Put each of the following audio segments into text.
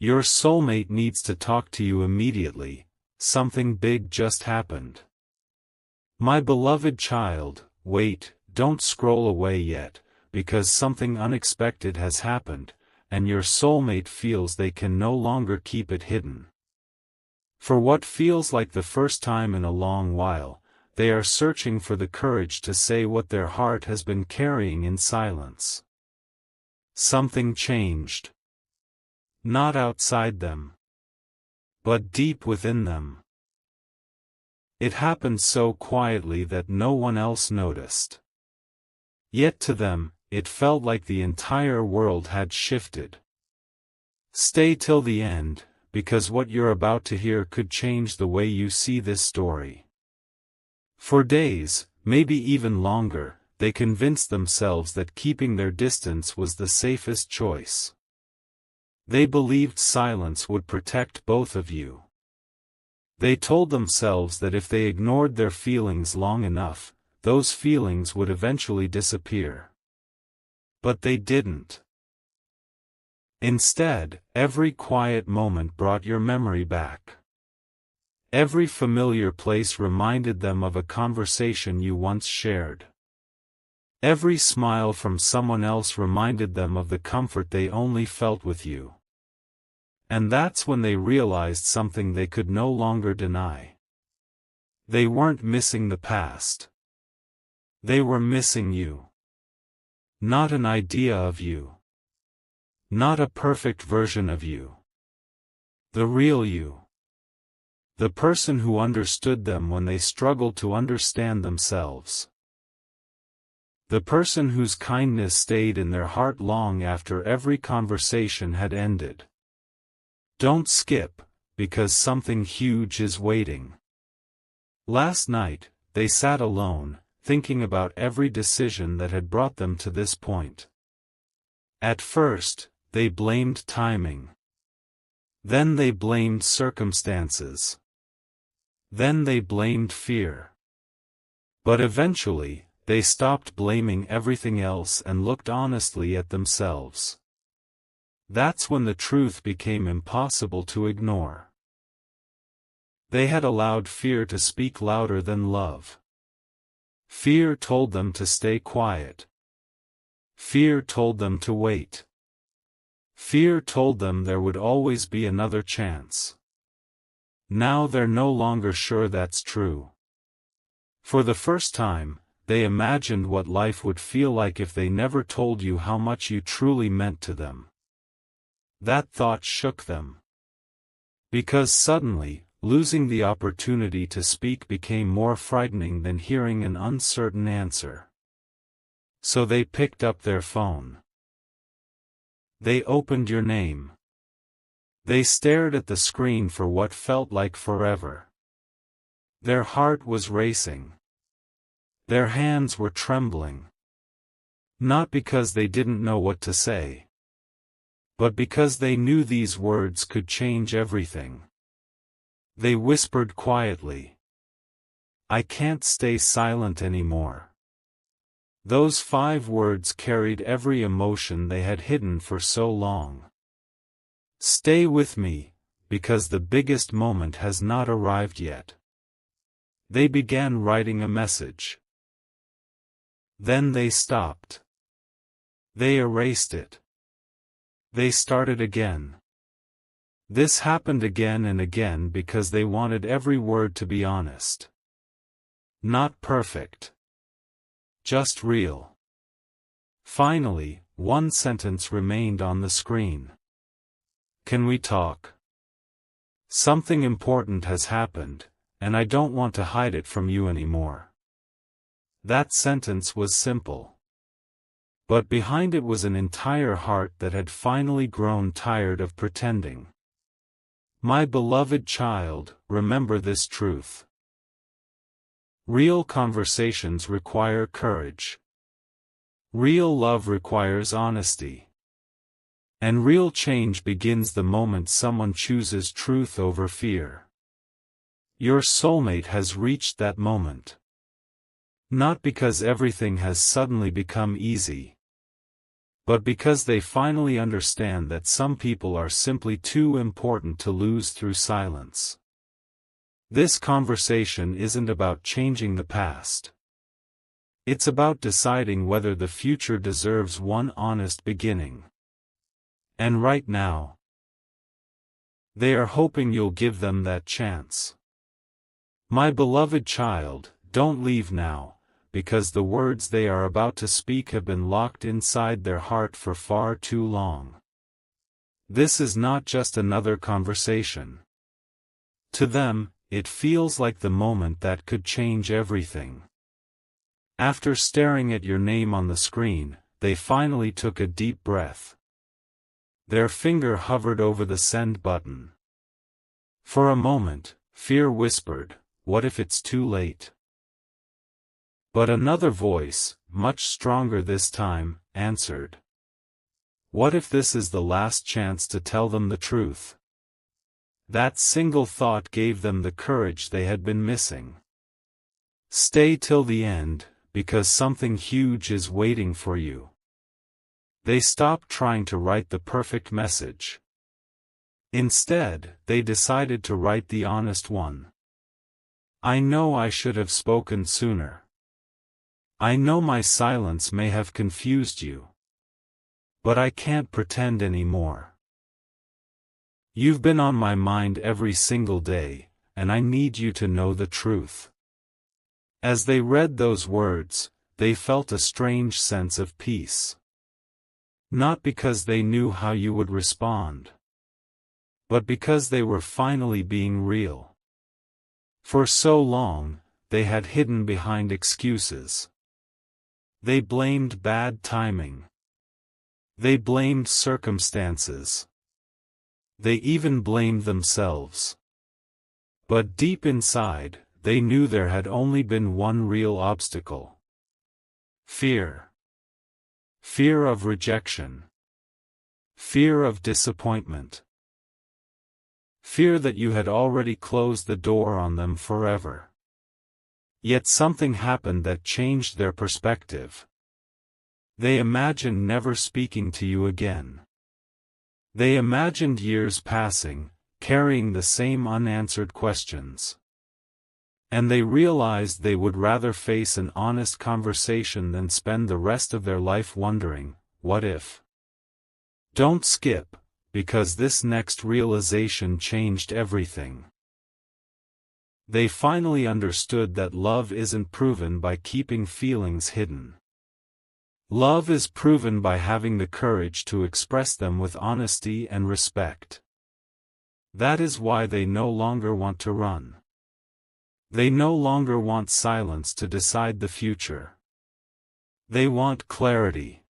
Your soulmate needs to talk to you immediately. Something big just happened. My beloved child, wait, don't scroll away yet, because something unexpected has happened, and your soulmate feels they can no longer keep it hidden. For what feels like the first time in a long while, they are searching for the courage to say what their heart has been carrying in silence. Something changed. Not outside them, but deep within them. It happened so quietly that no one else noticed. Yet to them, it felt like the entire world had shifted. Stay till the end, because what you're about to hear could change the way you see this story. For days, maybe even longer, they convinced themselves that keeping their distance was the safest choice. They believed silence would protect both of you. They told themselves that if they ignored their feelings long enough, those feelings would eventually disappear. But they didn't. Instead, every quiet moment brought your memory back. Every familiar place reminded them of a conversation you once shared. Every smile from someone else reminded them of the comfort they only felt with you. And that's when they realized something they could no longer deny. They weren't missing the past. They were missing you. Not an idea of you. Not a perfect version of you. The real you. The person who understood them when they struggled to understand themselves. The person whose kindness stayed in their heart long after every conversation had ended. Don't skip, because something huge is waiting. Last night, they sat alone, thinking about every decision that had brought them to this point. At first, they blamed timing. Then they blamed circumstances. Then they blamed fear. But eventually, they stopped blaming everything else and looked honestly at themselves. That's when the truth became impossible to ignore. They had allowed fear to speak louder than love. Fear told them to stay quiet. Fear told them to wait. Fear told them there would always be another chance. Now they're no longer sure that's true. For the first time, they imagined what life would feel like if they never told you how much you truly meant to them. That thought shook them. Because suddenly, losing the opportunity to speak became more frightening than hearing an uncertain answer. So they picked up their phone. They opened your name. They stared at the screen for what felt like forever. Their heart was racing. Their hands were trembling. Not because they didn't know what to say, but because they knew these words could change everything. They whispered quietly, "I can't stay silent anymore." Those 5 words carried every emotion they had hidden for so long. Stay with me, because the biggest moment has not arrived yet. They began writing a message. Then they stopped. They erased it. They started again. This happened again and again because they wanted every word to be honest. Not perfect. Just real. Finally, one sentence remained on the screen. Can we talk? Something important has happened, and I don't want to hide it from you anymore. That sentence was simple. But behind it was an entire heart that had finally grown tired of pretending. My beloved child, remember this truth. Real conversations require courage. Real love requires honesty. And real change begins the moment someone chooses truth over fear. Your soulmate has reached that moment. Not because everything has suddenly become easy. but because they finally understand that some people are simply too important to lose through silence. This conversation isn't about changing the past. It's about deciding whether the future deserves one honest beginning. And right now, they are hoping you'll give them that chance. My beloved child, don't leave now, because the words they are about to speak have been locked inside their heart for far too long. This is not just another conversation. To them, it feels like the moment that could change everything. After staring at your name on the screen, they finally took a deep breath. Their finger hovered over the send button. For a moment, fear whispered, "What if it's too late?" But another voice, much stronger this time, answered. What if this is the last chance to tell them the truth? That single thought gave them the courage they had been missing. Stay till the end, because something huge is waiting for you. They stopped trying to write the perfect message. Instead, they decided to write the honest one. I know I should have spoken sooner. I know my silence may have confused you. But I can't pretend anymore. You've been on my mind every single day, and I need you to know the truth. As they read those words, they felt a strange sense of peace. Not because they knew how you would respond, but because they were finally being real. For so long, they had hidden behind excuses. They blamed bad timing. They blamed circumstances. They even blamed themselves. But deep inside, they knew there had only been one real obstacle. Fear. Fear of rejection. Fear of disappointment. Fear that you had already closed the door on them forever. Yet something happened that changed their perspective. They imagined never speaking to you again. They imagined years passing, carrying the same unanswered questions. And they realized they would rather face an honest conversation than spend the rest of their life wondering, what if? Don't skip, because this next realization changed everything. They finally understood that love isn't proven by keeping feelings hidden. Love is proven by having the courage to express them with honesty and respect. That is why they no longer want to run. They no longer want silence to decide the future. They want clarity.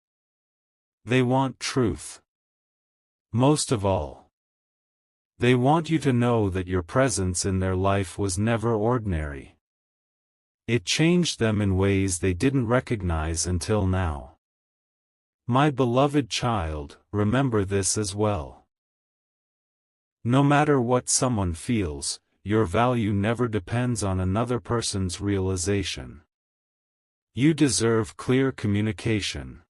They want truth. Most of all, they want you to know that your presence in their life was never ordinary. It changed them in ways they didn't recognize until now. My beloved child, remember this as well. No matter what someone feels, your value never depends on another person's realization. You deserve clear communication.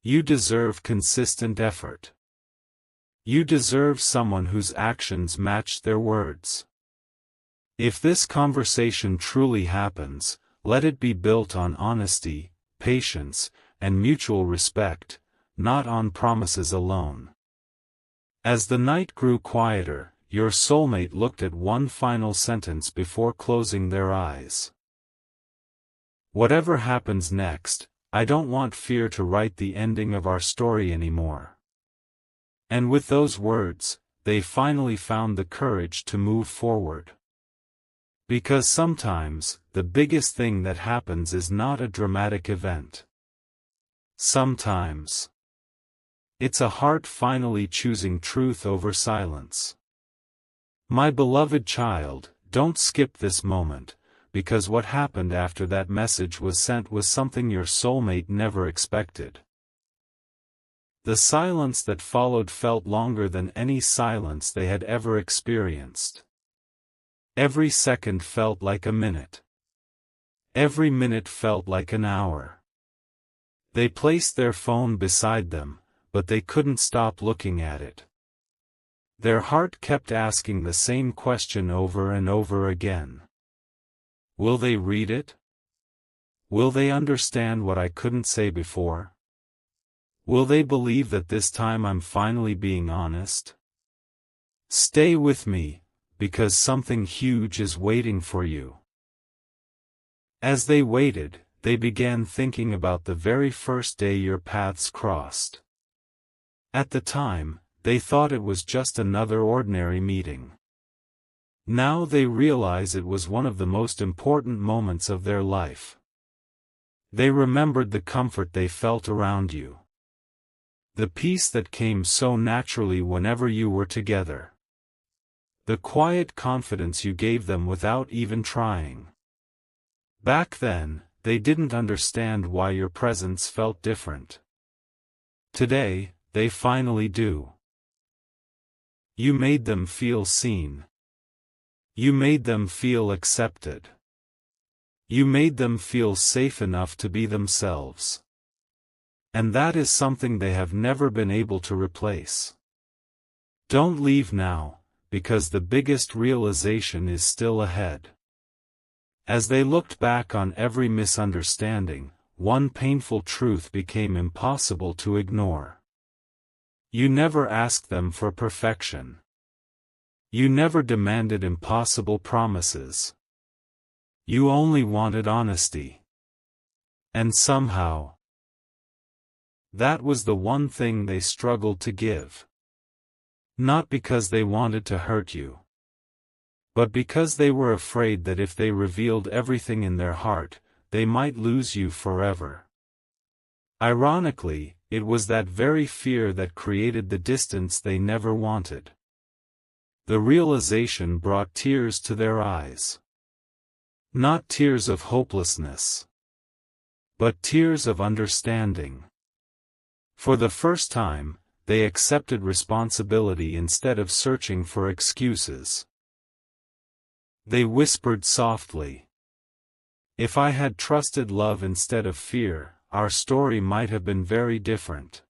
You deserve consistent effort. You deserve someone whose actions match their words. If this conversation truly happens, let it be built on honesty, patience, and mutual respect, not on promises alone. As the night grew quieter, your soulmate looked at one final sentence before closing their eyes. Whatever happens next, I don't want fear to write the ending of our story anymore. And with those words, they finally found the courage to move forward. Because sometimes, the biggest thing that happens is not a dramatic event. Sometimes, it's a heart finally choosing truth over silence. My beloved child, don't skip this moment, because what happened after that message was sent was something your soulmate never expected. The silence that followed felt longer than any silence they had ever experienced. Every second felt like a minute. Every minute felt like an hour. They placed their phone beside them, but they couldn't stop looking at it. Their heart kept asking the same question over and over again. Will they read it? Will they understand what I couldn't say before? Will they believe that this time I'm finally being honest? Stay with me, because something huge is waiting for you. As they waited, they began thinking about the very first day your paths crossed. At the time, they thought it was just another ordinary meeting. Now they realize it was one of the most important moments of their life. They remembered the comfort they felt around you. The peace that came so naturally whenever you were together. The quiet confidence you gave them without even trying. Back then, they didn't understand why your presence felt different. Today, they finally do. You made them feel seen. You made them feel accepted. You made them feel safe enough to be themselves. And that is something they have never been able to replace. Don't leave now, because the biggest realization is still ahead. As they looked back on every misunderstanding, one painful truth became impossible to ignore. You never asked them for perfection. You never demanded impossible promises. You only wanted honesty. And somehow, that was the one thing they struggled to give. Not because they wanted to hurt you, but because they were afraid that if they revealed everything in their heart, they might lose you forever. Ironically, it was that very fear that created the distance they never wanted. The realization brought tears to their eyes. Not tears of hopelessness, but tears of understanding. For the first time, they accepted responsibility instead of searching for excuses. They whispered softly, "If I had trusted love instead of fear, our story might have been very different."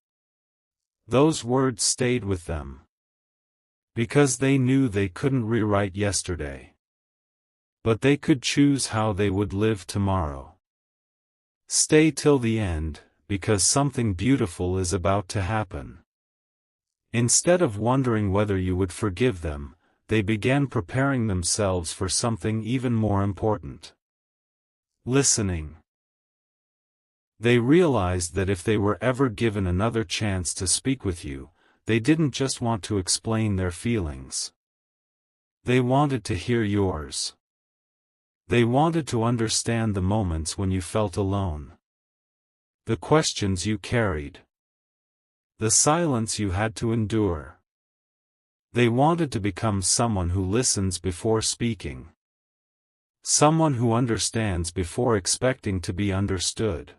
Those words stayed with them. Because they knew they couldn't rewrite yesterday. But they could choose how they would live tomorrow. Stay till the end, because something beautiful is about to happen. Instead of wondering whether you would forgive them, they began preparing themselves for something even more important. Listening. They realized that if they were ever given another chance to speak with you, they didn't just want to explain their feelings. They wanted to hear yours. They wanted to understand the moments when you felt alone. The questions you carried. The silence you had to endure. They wanted to become someone who listens before speaking. Someone who understands before expecting to be understood.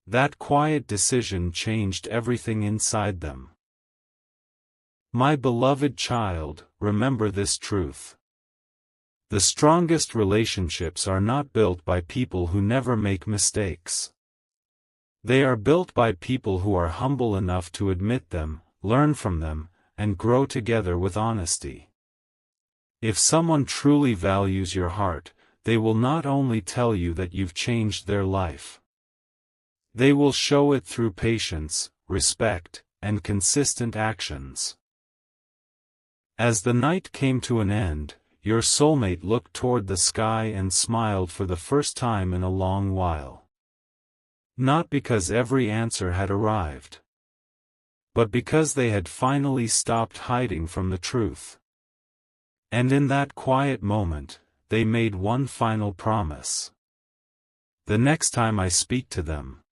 That quiet decision changed everything inside them. My beloved child, remember this truth. The strongest relationships are not built by people who never make mistakes. They are built by people who are humble enough to admit them, learn from them, and grow together with honesty. If someone truly values your heart, they will not only tell you that you've changed their life. They will show it through patience, respect, and consistent actions. As the night came to an end, your soulmate looked toward the sky and smiled for the first time in a long while. Not because every answer had arrived, but because they had finally stopped hiding from the truth. And in that quiet moment, they made one final promise. The next time I speak to them,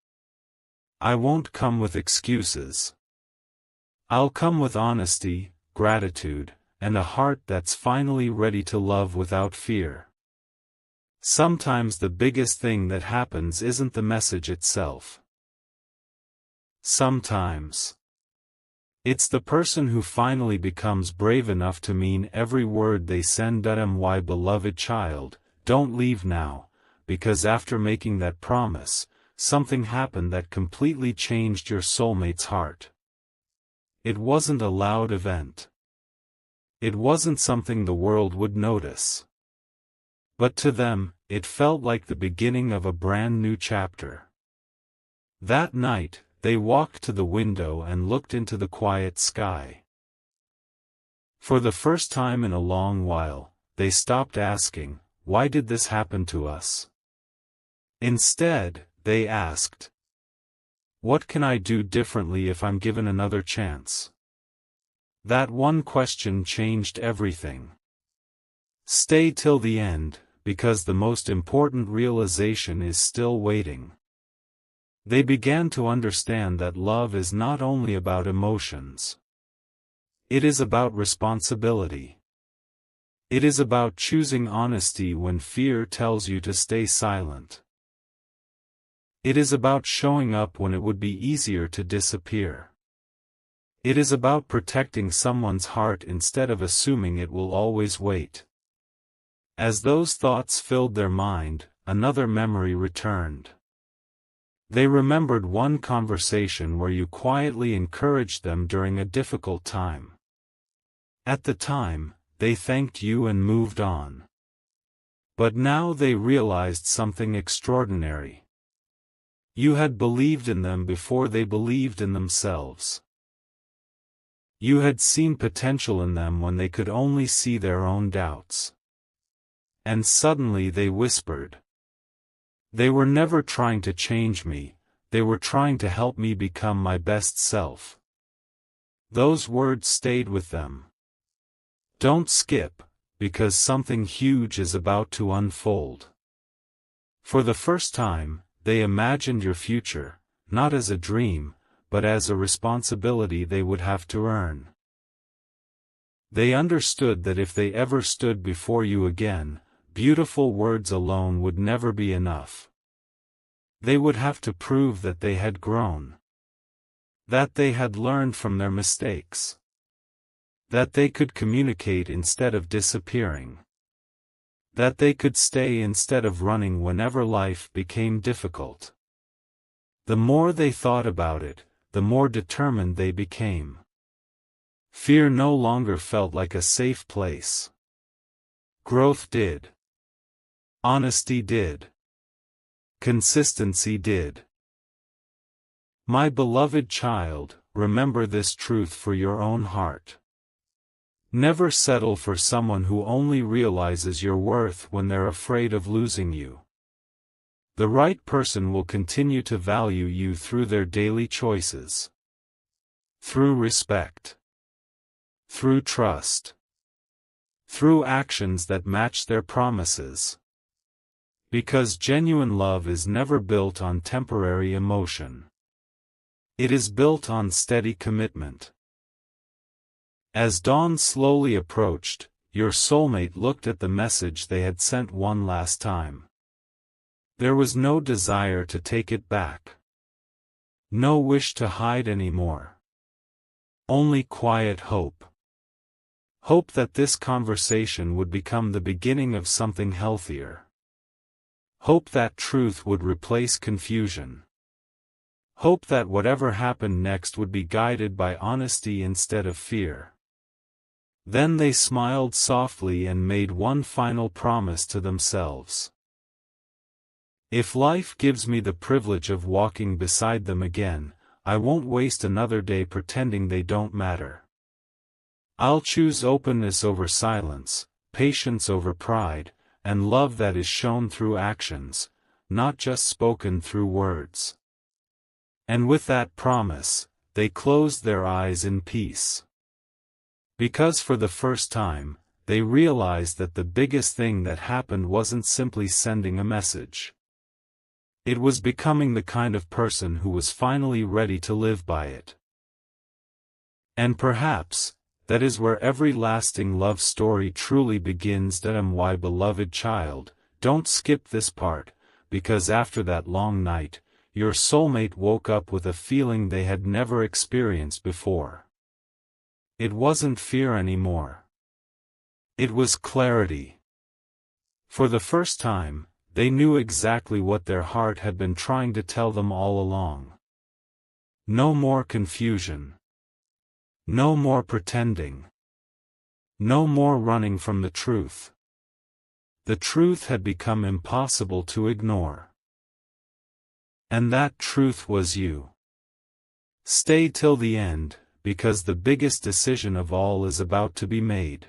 I won't come with excuses. I'll come with honesty, gratitude, and a heart that's finally ready to love without fear. Sometimes the biggest thing that happens isn't the message itself. Sometimes it's the person who finally becomes brave enough to mean every word they send. My beloved child, don't leave now, because after making that promise, something happened that completely changed your soulmate's heart. It wasn't a loud event. It wasn't something the world would notice. But to them, it felt like the beginning of a brand new chapter. That night, they walked to the window and looked into the quiet sky. For the first time in a long while, they stopped asking, "Why did this happen to us?" Instead, they asked, "What can I do differently if I'm given another chance?" That one question changed everything. Stay till the end, because the most important realization is still waiting. They began to understand that love is not only about emotions. It is about responsibility. It is about choosing honesty when fear tells you to stay silent. It is about showing up when it would be easier to disappear. It is about protecting someone's heart instead of assuming it will always wait. As those thoughts filled their mind, another memory returned. They remembered one conversation where you quietly encouraged them during a difficult time. At the time, they thanked you and moved on. But now they realized something extraordinary. You had believed in them before they believed in themselves. You had seen potential in them when they could only see their own doubts. And suddenly they whispered, "They were never trying to change me, they were trying to help me become my best self." Those words stayed with them. Don't skip, because something huge is about to unfold. For the first time, they imagined your future, not as a dream, but as a responsibility they would have to earn. They understood that if they ever stood before you again, beautiful words alone would never be enough. They would have to prove that they had grown. That they had learned from their mistakes. That they could communicate instead of disappearing. That they could stay instead of running whenever life became difficult. The more they thought about it, the more determined they became. Fear no longer felt like a safe place. Growth did. Honesty did. Consistency did. My beloved child, remember this truth for your own heart. Never settle for someone who only realizes your worth when they're afraid of losing you. The right person will continue to value you through their daily choices. Through respect. Through trust. Through actions that match their promises. Because genuine love is never built on temporary emotion. It is built on steady commitment. As dawn slowly approached, your soulmate looked at the message they had sent one last time. There was no desire to take it back. No wish to hide anymore. Only quiet hope. Hope that this conversation would become the beginning of something healthier. Hope that truth would replace confusion. Hope that whatever happened next would be guided by honesty instead of fear. Then they smiled softly and made one final promise to themselves. If life gives me the privilege of walking beside them again, I won't waste another day pretending they don't matter. I'll choose openness over silence, patience over pride, and love that is shown through actions, not just spoken through words. And with that promise, they closed their eyes in peace. Because for the first time, they realized that the biggest thing that happened wasn't simply sending a message. It was becoming the kind of person who was finally ready to live by it. And perhaps, that is where every lasting love story truly begins. My beloved child, don't skip this part, because after that long night, your soulmate woke up with a feeling they had never experienced before. It wasn't fear anymore. It was clarity. For the first time, They knew exactly what their heart had been trying to tell them all along. No more confusion. No more pretending. No more running from the truth. The truth had become impossible to ignore. And that truth was you. Stay till the end, because the biggest decision of all is about to be made.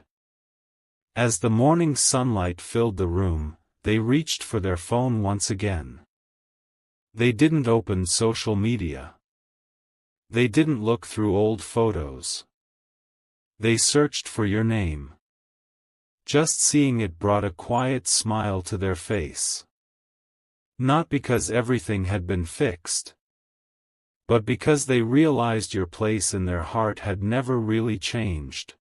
As the morning sunlight filled the room, they reached for their phone once again. They didn't open social media. They didn't look through old photos. They searched for your name. Just seeing it brought a quiet smile to their face. Not because everything had been fixed, but because they realized your place in their heart had never really changed.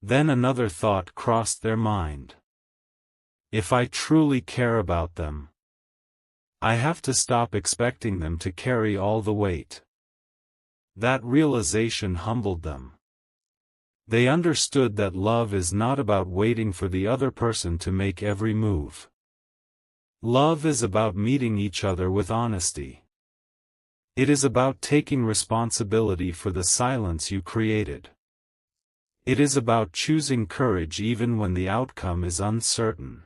Then another thought crossed their mind. If I truly care about them, I have to stop expecting them to carry all the weight. That realization humbled them. They understood that love is not about waiting for the other person to make every move. Love is about meeting each other with honesty. It is about taking responsibility for the silence you created. It is about choosing courage even when the outcome is uncertain.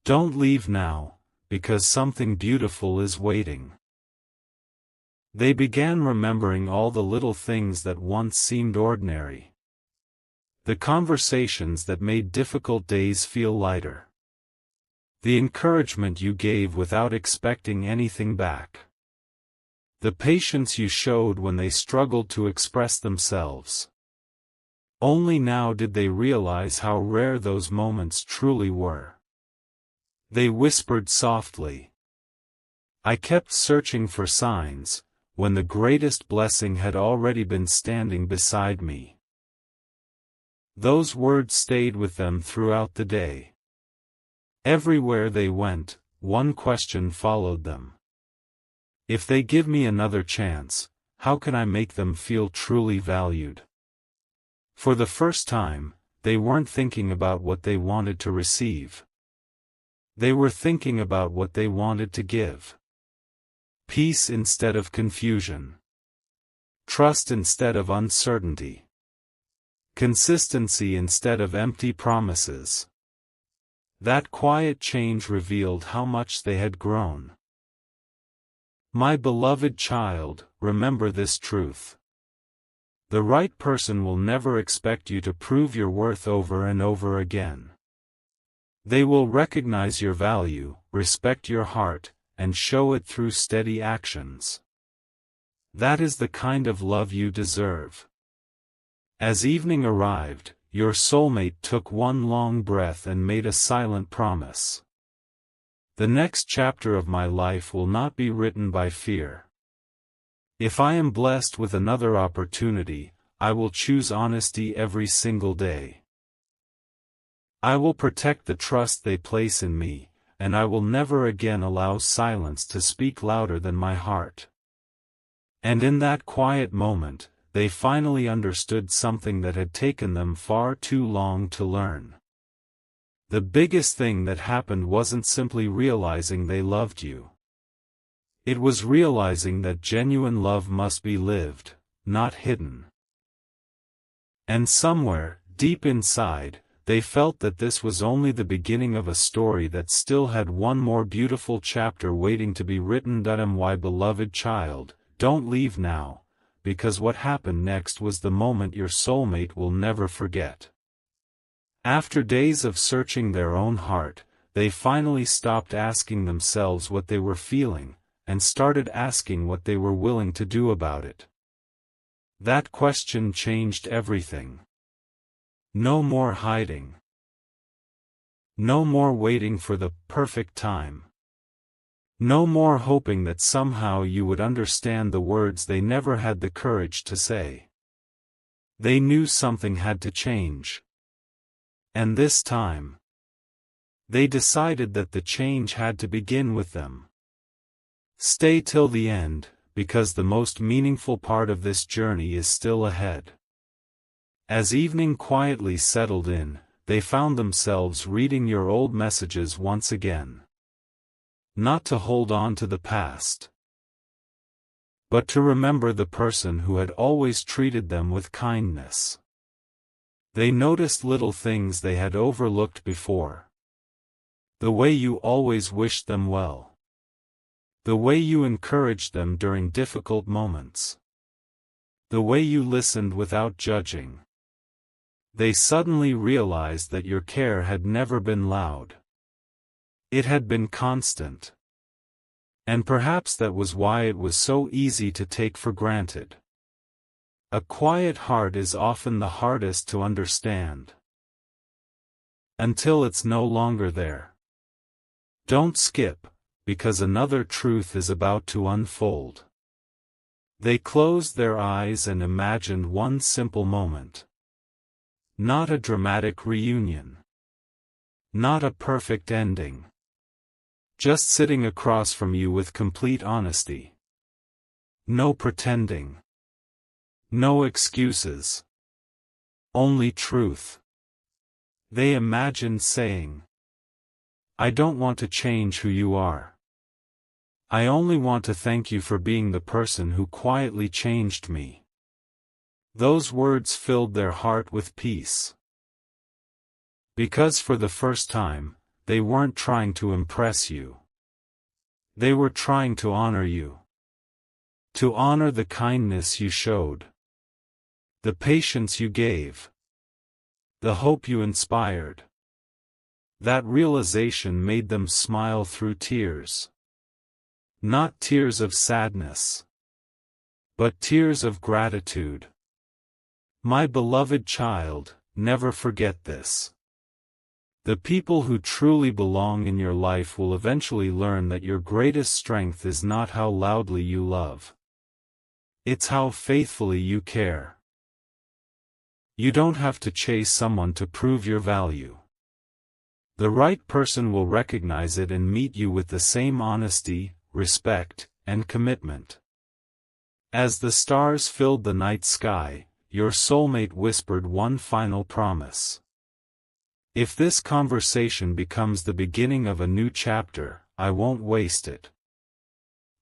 Don't leave now, because something beautiful is waiting. They began remembering all the little things that once seemed ordinary. The conversations that made difficult days feel lighter. The encouragement you gave without expecting anything back. The patience you showed when they struggled to express themselves. Only now did they realize how rare those moments truly were. They whispered softly. I kept searching for signs, when the greatest blessing had already been standing beside me. Those words stayed with them throughout the day. Everywhere they went, one question followed them. If they give me another chance, how can I make them feel truly valued? For the first time, they weren't thinking about what they wanted to receive. They were thinking about what they wanted to give. Peace instead of confusion. Trust instead of uncertainty. Consistency instead of empty promises. That quiet change revealed how much they had grown. My beloved child, remember this truth. The right person will never expect you to prove your worth over and over again. They will recognize your value, respect your heart, and show it through steady actions. That is the kind of love you deserve. As evening arrived, your soulmate took one long breath and made a silent promise. The next chapter of my life will not be written by fear. If I am blessed with another opportunity, I will choose honesty every single day. I will protect the trust they place in me, and I will never again allow silence to speak louder than my heart. And in that quiet moment, they finally understood something that had taken them far too long to learn. The biggest thing that happened wasn't simply realizing they loved you. It was realizing that genuine love must be lived, not hidden. And somewhere, deep inside, they felt that this was only the beginning of a story that still had one more beautiful chapter waiting to be written. My beloved child, don't leave now, because what happened next was the moment your soulmate will never forget. After days of searching their own heart, they finally stopped asking themselves what they were feeling, and started asking what they were willing to do about it. That question changed everything. No more hiding. No more waiting for the perfect time. No more hoping that somehow you would understand the words they never had the courage to say. They knew something had to change. And this time, they decided that the change had to begin with them. Stay till the end, because the most meaningful part of this journey is still ahead. As evening quietly settled in, they found themselves reading your old messages once again. Not to hold on to the past, but to remember the person who had always treated them with kindness. They noticed little things they had overlooked before. The way you always wished them well. The way you encouraged them during difficult moments. The way you listened without judging. They suddenly realized that your care had never been loud. It had been constant. And perhaps that was why it was so easy to take for granted. A quiet heart is often the hardest to understand. Until it's no longer there. Don't skip, because another truth is about to unfold. They closed their eyes and imagined one simple moment. Not a dramatic reunion. Not a perfect ending. Just sitting across from you with complete honesty. No pretending. No excuses. Only truth. They imagined saying, "I don't want to change who you are. I only want to thank you for being the person who quietly changed me." Those words filled their heart with peace. Because for the first time, they weren't trying to impress you. They were trying to honor you. To honor the kindness you showed. The patience you gave. The hope you inspired. That realization made them smile through tears. Not tears of sadness, but tears of gratitude. My beloved child, never forget this. The people who truly belong in your life will eventually learn that your greatest strength is not how loudly you love. It's how faithfully you care. You don't have to chase someone to prove your value. The right person will recognize it and meet you with the same honesty, respect, and commitment. As the stars filled the night sky, your soulmate whispered one final promise. If this conversation becomes the beginning of a new chapter, I won't waste it.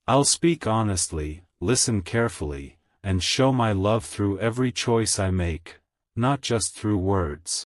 I'll speak honestly, listen carefully, and show my love through every choice I make, not just through words.